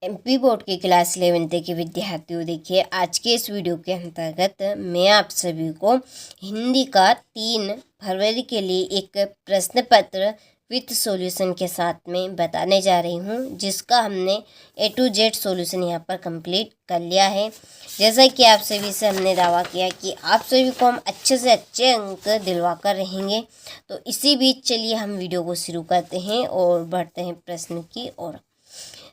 MP board के class 11th के विद्यार्थियों, देखिए आज के इस वीडियो के अंतर्गत मैं आप सभी को हिंदी का 3 फरवरी के लिए एक प्रश्न पत्र विथ सॉल्यूशन के साथ में बताने जा रही हूं, जिसका हमने A to Z सॉल्यूशन यहां पर कंप्लीट कर लिया है। जैसा कि आप सभी से हमने दावा किया कि आप सभी को हम अच्छे से अच्छे अंक दिलवा कर रहेंगे। तो इसी बीच चलिए हम वीडियो को शुरू करते हैं और बढ़ते हैं प्रश्न की ओर।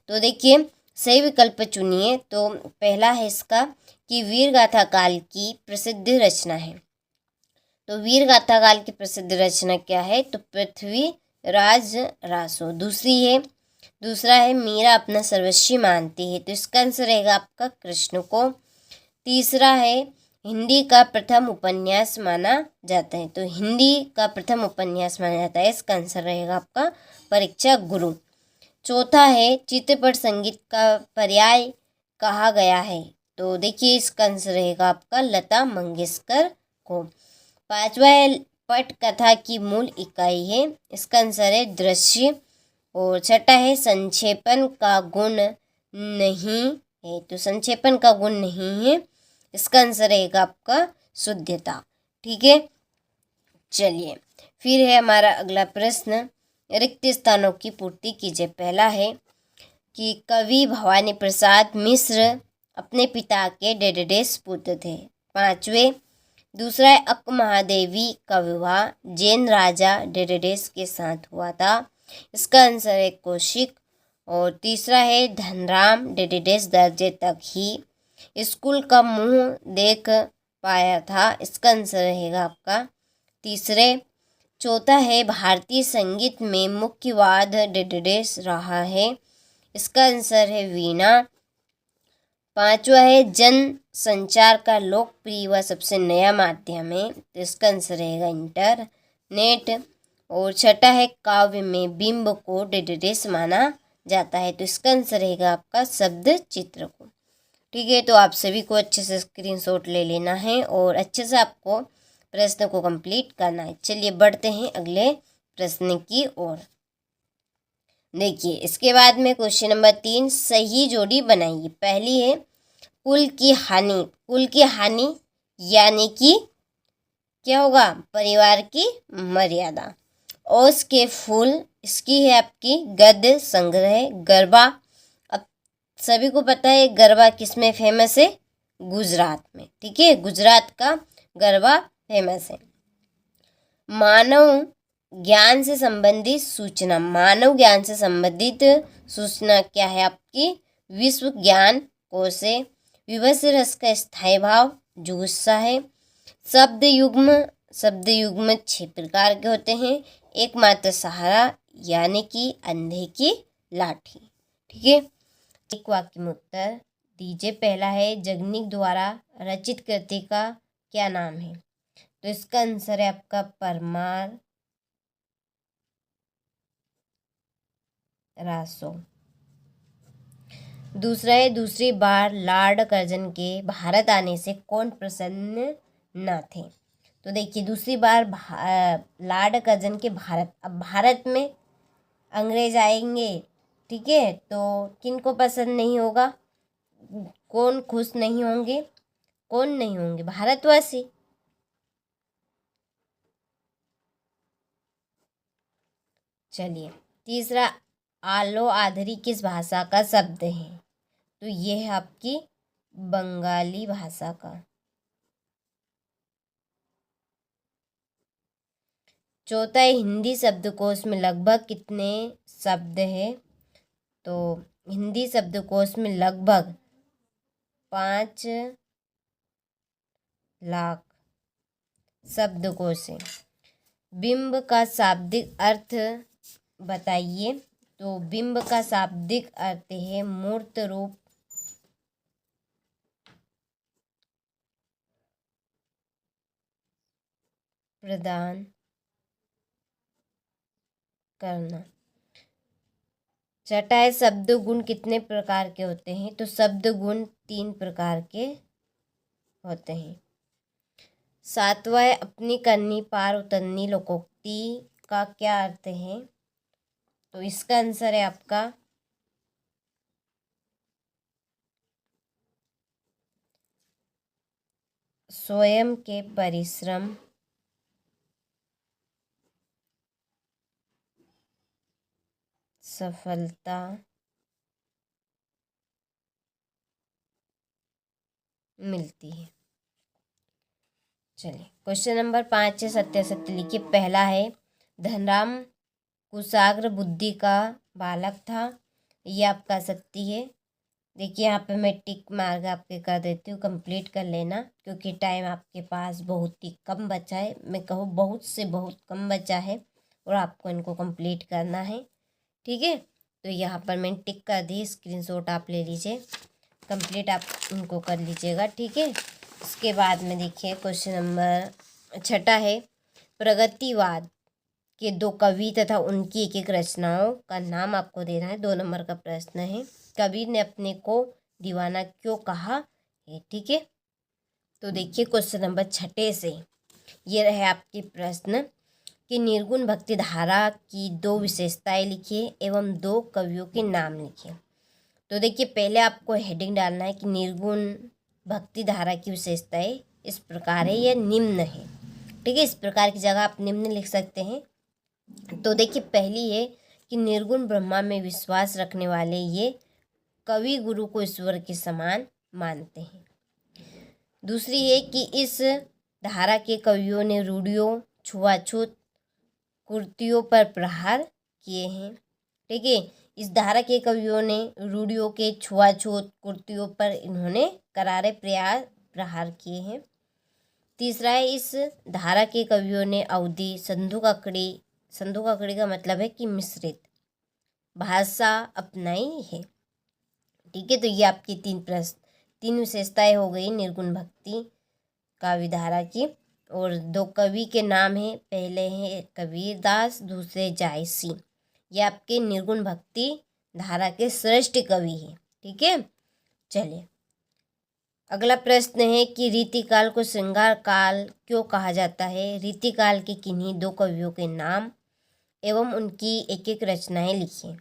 तो देखिए सही विकल्प चुनिए। तो पहला है इसका कि वीर गाथा काल की प्रसिद्ध रचना है। तो वीर गाथा काल की प्रसिद्ध रचना क्या है? तो पृथ्वीराज रासो। दूसरा है मीरा अपना सर्वस्वी मानती है। तो इसका आंसर रहेगा आपका कृष्ण को। तीसरा है हिंदी का प्रथम उपन्यास माना जाता है। तो हिंदी का प्रथम उपन्यास माना जाता है, इसका आंसर रहेगा आपका परीक्षा गुरु। चौथा है चित्रपट संगीत का पर्याय कहा गया है। तो देखिए इसका आंसर रहेगा आपका लता मंगेशकर को। पांचवा है पट कथा की मूल इकाई है, इसका आंसर है दृश्य। और छठा है संक्षेपण का गुण नहीं है। तो संक्षेपण का गुण नहीं है, इसका आंसर रहेगा आपका शुद्धता। ठीक है, चलिए फिर है हमारा अगला प्रश्न, रिक्त स्थानों की पूर्ति कीजिए। पहला है कि कवि भवानी प्रसाद मिश्र अपने पिता के डेडेडेस पुत्र थे। पांचवे, दूसरा है अक्क महादेवी का विवाह जैन राजा डेडेडेस के साथ हुआ था, इसका आंसर है कौशिक। और तीसरा है धनराम डेडेडेस दर्जे तक ही स्कूल का मुंह देख पाया था, इसका आंसर रहेगा आपका तीसरे। चौथा है भारतीय संगीत में मुख्य वाद्य डेडेडेस रहा है, इसका आंसर है वीणा। पांचवा है जन संचार का लोकप्रिय व सबसे नया माध्यम है, तो इसका आंसर रहेगा इंटरनेट। और छठा है काव्य में बिंब को डेडेडेस माना जाता है, तो इसका आंसर रहेगा आपका शब्द चित्र को। ठीक है, तो आप सभी को अच्छे से स्क्रीनशॉट ले लेना है और अच्छे से आपको प्रश्न को कंप्लीट करना है। चलिए बढ़ते हैं अगले प्रश्न की ओर। देखिए इसके बाद में क्वेश्चन नंबर 3, सही जोड़ी बनाइए। पहली है कुल की हानि। कुल की हानि यानी कि क्या होगा? परिवार की मर्यादा। ओस के फूल, इसकी है आपकी गद्य संग्रह। गरबा, अब सभी को पता है गरबा किस में फेमस है? गुजरात में। ठीक है, गुजरात का गरबा फेमस है। मानव ज्ञान से संबंधित सूचना। मानव ज्ञान से संबंधित सूचना क्या है आपकी? विश्व ज्ञान कोश है। विभत्स रस का स्थायी भाव जुगुस्सा है। शब्द युग्म 6 प्रकार के होते हैं। एकमात्र सहारा यानी कि अंधे की लाठी। ठीक है, एक वाक्य में उत्तर दीजिए। पहला है जगनिक द्वारा रचित कृति का क्या नाम है? तो इसका आंसर है आपका परमार रासो। दूसरा है दूसरी बार लॉर्ड कर्जन के भारत आने से कौन प्रसन्न न थे? तो देखिए दूसरी बार लॉर्ड कर्जन के भारत, अब भारत में अंग्रेज आएंगे, ठीक है, तो किन को पसंद नहीं होगा? कौन खुश नहीं होंगे? कौन नहीं होंगे? भारतवासी। चलिए तीसरा, आलो आधरी किस भाषा का शब्द है? तो ये है आपकी बंगाली भाषा का। चौथा है हिंदी शब्दकोश में लगभग कितने शब्द है? तो हिंदी शब्दकोश में लगभग 5 लाख शब्दकोश है। बिंब का शाब्दिक अर्थ बताइए। तो बिंब का शाब्दिक अर्थ है मूर्त रूप प्रदान करना। छठा है शब्द गुण कितने प्रकार के होते हैं? तो शब्द गुण 3 प्रकार के होते हैं। सातवां है अपनी करनी पार उतरनी लोकोक्ति का क्या अर्थ है? तो इसका आंसर है आपका स्वयं के परिश्रम सफलता मिलती है। चलिए क्वेश्चन नंबर 5 है, सत्य सत्य लिखिए। पहला है, धनराम कुशाग्र बुद्धि का बालक था। ये आपका सत्य है। देखिए यहाँ पे मैं टिक मार्क आपके कर देती हूँ, कंप्लीट कर लेना क्योंकि टाइम आपके पास बहुत ही कम बचा है। मैं कहूँ बहुत से बहुत कम बचा है और आपको इनको कंप्लीट करना है। ठीक है, तो यहाँ पर मैंने टिक कर दी, स्क्रीनशॉट आप ले लीजिए, कंप्लीट आप उनको कर लीजिएगा। ठीक है, इसके बाद में देखिए क्वेश्चन नंबर 6 है, प्रगतिवाद के 2 कवि तथा उनकी एक एक रचनाओं का नाम आपको देना है। 2 नंबर का प्रश्न है, कबीर ने अपने को दीवाना क्यों कहा है। ठीक है, तो देखिए क्वेश्चन नंबर 6 से ये रहे आपके प्रश्न कि निर्गुण भक्ति धारा की 2 विशेषताएं लिखिए एवं 2 कवियों के नाम लिखिए। तो देखिए पहले आपको हेडिंग डालना है कि निर्गुण भक्ति धारा की विशेषताएं इस प्रकार है या निम्न है। ठीक है, इस प्रकार की जगह आप निम्न लिख सकते हैं। तो देखिए पहली है कि निर्गुण ब्रह्मा में विश्वास रखने वाले ये कवि गुरु को ईश्वर के समान मानते हैं। दूसरी है कि इस धारा के कवियों ने रूढ़ियों, छुआछूत, कुर्तियों पर प्रहार किए हैं। ठीक है, इस धारा के कवियों ने रूढ़ियों के, छुआछूत, कुर्तियों पर इन्होंने करारे प्रहार किए हैं। तीसरा है, इस धारा के कवियों ने अवधी, संधू काकड़ी का मतलब है कि मिश्रित भाषा अपनाई है। ठीक है, तो ये आपकी 3 विशेषताएं हो गई निर्गुण भक्ति काव्य धारा की। और 2 कवि के नाम हैं, पहले हैं कबीरदास, दूसरे जायसी। ये आपके निर्गुण भक्ति धारा के श्रेष्ठ कवि हैं। ठीक है, चलिए अगला प्रश्न है कि रीतिकाल को श्रृंगार काल क्यों कहा जाता है। रीतिकाल के किन्हीं 2 कवियों के नाम एवं उनकी एक एक रचनाएं लिखिए।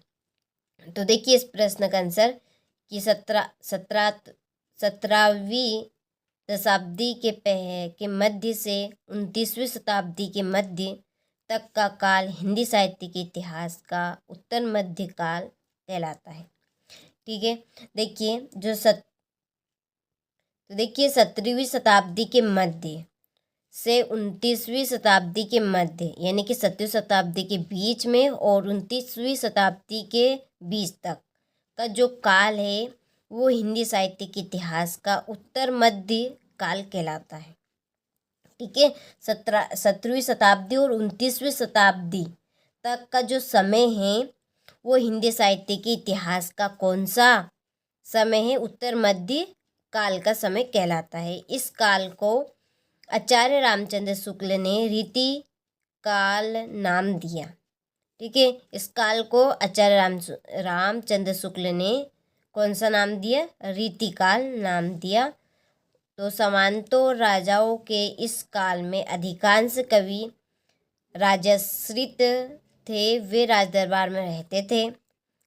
तो देखिए इस प्रश्न का आंसर कि 17वीं शताब्दी के मध्य से 29वीं शताब्दी के मध्य तक का काल हिंदी साहित्य के इतिहास का उत्तर मध्य काल कहलाता है। ठीक है, देखिए तो देखिए 17वीं शताब्दी के मध्य से 29वीं शताब्दी के मध्य यानी कि 7वीं शताब्दी के बीच में और 29वीं शताब्दी के बीच तक का जो काल है वो हिंदी साहित्य के इतिहास का उत्तर मध्य काल कहलाता है। ठीक है, 17वीं शताब्दी और 29वीं शताब्दी तक का जो समय है वो हिंदी साहित्य के इतिहास का कौन सा समय है, उत्तर मध्य काल का समय कहलाता है। इस काल को आचार्य रामचंद्र शुक्ल ने रीति काल नाम दिया। ठीक है, इस काल को आचार्य रामचंद्र शुक्ल ने कौन सा नाम दिया, रीति काल नाम दिया। तो सामंतों राजाओं के इस काल में अधिकांश कवि राजाश्रित थे, वे राजदरबार में रहते थे।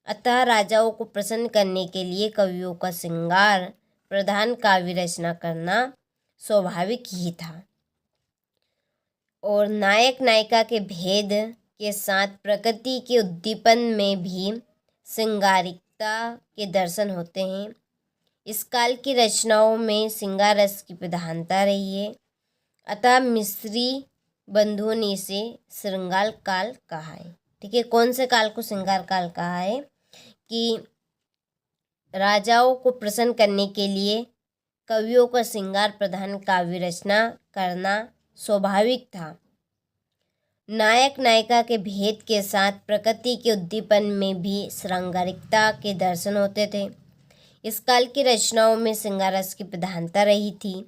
अतः राजाओं को प्रसन्न करने के लिए कवियों का श्रृंगार प्रधान काव्य रचना करना स्वाभाविक ही था। और नायक नायिका के भेद के साथ प्रकृति के उद्दीपन में भी श्रृंगारिकता के दर्शन होते हैं। इस काल की रचनाओं में श्रृंगार रस की प्रधानता रही है। अतः मिस्री बंधुओं ने इसे श्रृंगार काल कहा है। ठीक है, कौन से काल को श्रृंगार काल कहा है कि राजाओं को प्रसन्न करने के लिए कवियों का श्रृंगार प्रधान काव्य रचना करना स्वाभाविक था। नायक नायिका के भेद के साथ प्रकृति के उद्दीपन में भी श्रृंगारिकता के दर्शन होते थे। इस काल की रचनाओं में श्रृंगार रस की प्रधानता रही थी,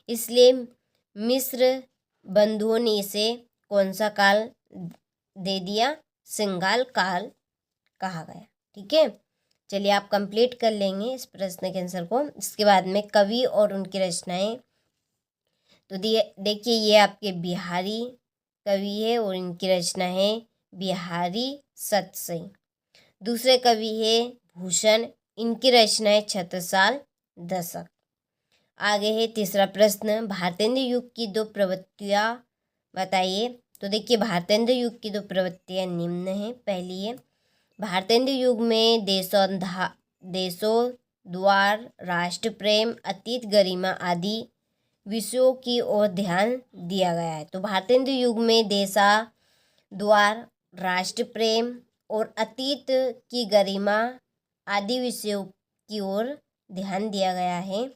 इसलिए मिस्र बंधुओं ने इसे कौन सा काल दे दिया, श्रृंगार काल कहा गया। ठीक है, चलिए आप कंप्लीट कर लेंगे इस प्रश्न के आंसर को। इसके बाद में कवि और उनकी रचनाएं। तो देखिए ये आपके बिहारी कवि है और इनकी रचना है बिहारी सतसई। दूसरे कवि है भूषण, इनकी रचना है छत्रसाल दशक। आगे है तीसरा प्रश्न, भारतेंद्र युग की दो प्रवृत्तियाँ बताइए। तो देखिए भारतेंद्र युग की दो प्रवृत्तियाँ निम्न हैं। पहली है, भारतेंद्र युग में देशोद्धार, राष्ट्र प्रेम, अतीत गरिमा आदि विषयों की ओर ध्यान दिया गया है। तो भारतेंद्र युग में देशोद्धार, राष्ट्र प्रेम और अतीत की गरिमा आदि विषयों की ओर ध्यान दिया गया है।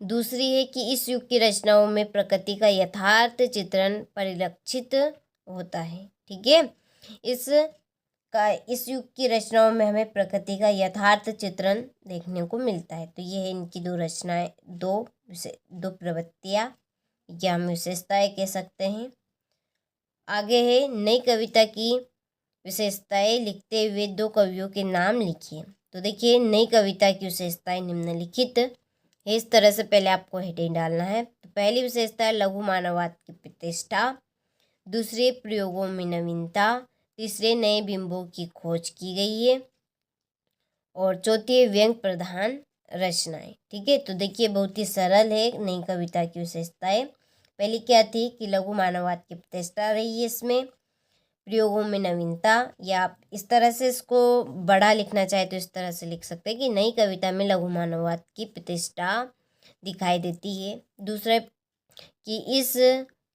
दूसरी है कि इस युग की रचनाओं में प्रकृति का यथार्थ चित्रण परिलक्षित होता है। ठीक है, इस युग की रचनाओं में हमें प्रकृति का यथार्थ चित्रण देखने को मिलता है। तो ये है इनकी दो रचनाएं, दो प्रवृत्तियाँ या हम विशेषताएं कह सकते हैं। आगे है, नई कविता की विशेषताएं लिखते हुए दो कवियों के नाम लिखिए। तो देखिए नई कविता की विशेषताएं निम्नलिखित है। इस तरह से पहले आपको हेडिंग डालना है। तो पहली विशेषता है लघु मानववाद की प्रतिष्ठा, दूसरे प्रयोगों में नवीनता, तीसरे नए बिंबों की खोज की गई है और चौथी है व्यंग प्रधान रचनाएं। ठीक है, तो देखिए बहुत ही सरल है नई कविता की विशेषताएं। पहली क्या थी कि लघु मानववाद की प्रतिष्ठा रही है इसमें, प्रयोगों में नवीनता, या आप इस तरह से इसको बड़ा लिखना चाहे तो इस तरह से लिख सकते हैं कि नई कविता में लघु मानववाद की प्रतिष्ठा दिखाई देती है। दूसरा कि इस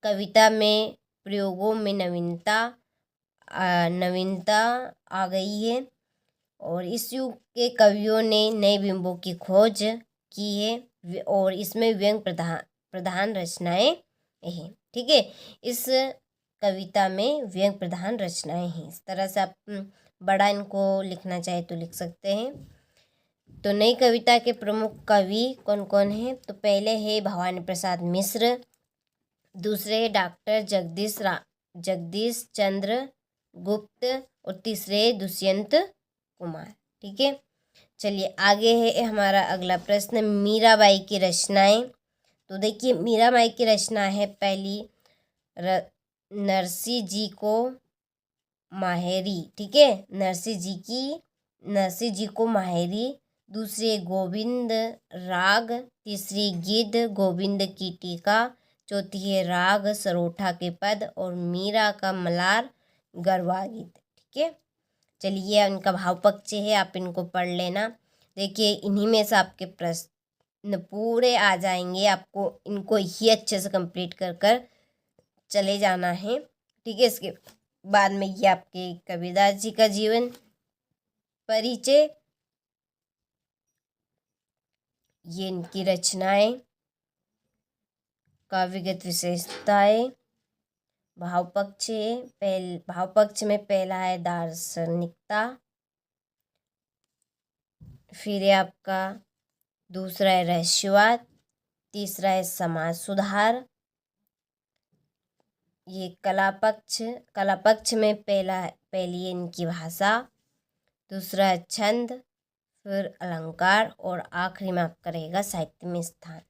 कविता में प्रयोगों में नवीनता आ गई है और इस युग के कवियों ने नए बिंबों की खोज की है और इसमें व्यंग प्रधान रचनाएं हैं। ठीक है, इस कविता में व्यंग प्रधान रचनाएं हैं। इस तरह से आप बड़ा इनको लिखना चाहे तो लिख सकते हैं। तो नई कविता के प्रमुख कवि कौन कौन हैं? तो पहले है भवानी प्रसाद मिश्र, दूसरे है डॉक्टर जगदीश चंद्र गुप्त और तीसरे दुष्यंत कुमार। ठीक है, चलिए आगे है हमारा अगला प्रश्न, मीराबाई की रचनाएं। तो देखिए मीराबाई की रचना है पहली नरसिंह जी को माहेरी। ठीक है, नरसिंह जी को माहेरी, दूसरी गोविंद राग, तीसरी गिद्ध गोविंद की टीका, चौथी है राग सरोठा के पद और मीरा का मलार गरबा गीत। ठीक है, चलिए इनका भाव पक्ष है, आप इनको पढ़ लेना। देखिए इन्हीं में से आपके प्रश्न पूरे आ जाएंगे, आपको इनको ही अच्छे से कंप्लीट कर कर चले जाना है। ठीक है, इसके बाद में ये आपके कबीरदास जी का जीवन परिचय, ये इनकी रचनाएं, काव्यगत विशेषताएं, भाव पक्ष है। भाव पक्ष में पहला है दार्शनिकता, फिर है आपका दूसरा है रहस्यवाद, तीसरा है समाज सुधार। ये कला पक्ष में पहली है इनकी भाषा, दूसरा है छंद, फिर अलंकार और आखिरी में आपका रहेगा साहित्य में स्थान।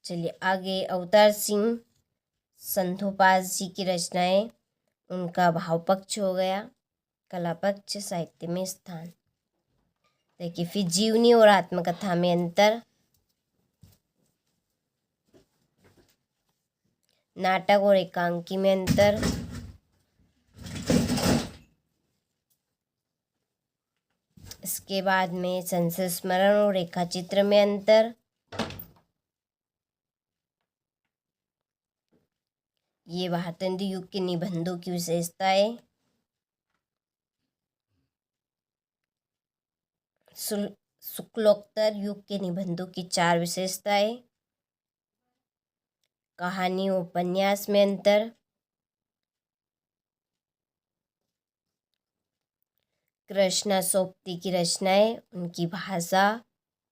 चलिए आगे अवतार सिंह संधोपास जी की रचनाएं, उनका भाव पक्ष हो गया, कला पक्ष, साहित्य में स्थान। देखिए फिर जीवनी और आत्मकथा में अंतर, नाटक और एकांकी में अंतर, इसके बाद में संस्मरण स्मरण और रेखाचित्र में अंतर, ये भारतेंद्र युग के निबंधों की विशेषताएं, शुक्लोत्तर युग के निबंधों की 4 विशेषताएं, कहानी उपन्यास में अंतर, कृष्णा सोपती की रचनाएं, उनकी भाषा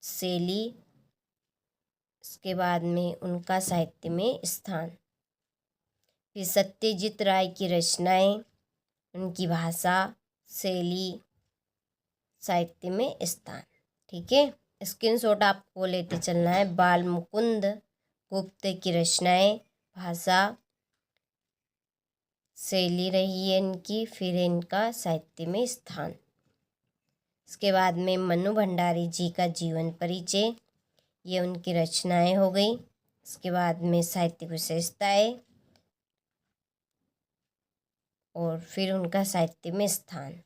शैली, इसके बाद में उनका साहित्य में स्थान। फिर सत्यजीत राय की रचनाएं, उनकी भाषा शैली, साहित्य में स्थान। ठीक है, स्क्रीनशॉट आपको लेते चलना है। बाल मुकुंद गुप्त की रचनाएं, भाषा शैली रही है इनकी, फिर इनका साहित्य में स्थान। इसके बाद में मनु भंडारी जी का जीवन परिचय, ये उनकी रचनाएं हो गई। इसके बाद में साहित्यिक विशेषताएं और फिर उनका साहित्य में स्थान।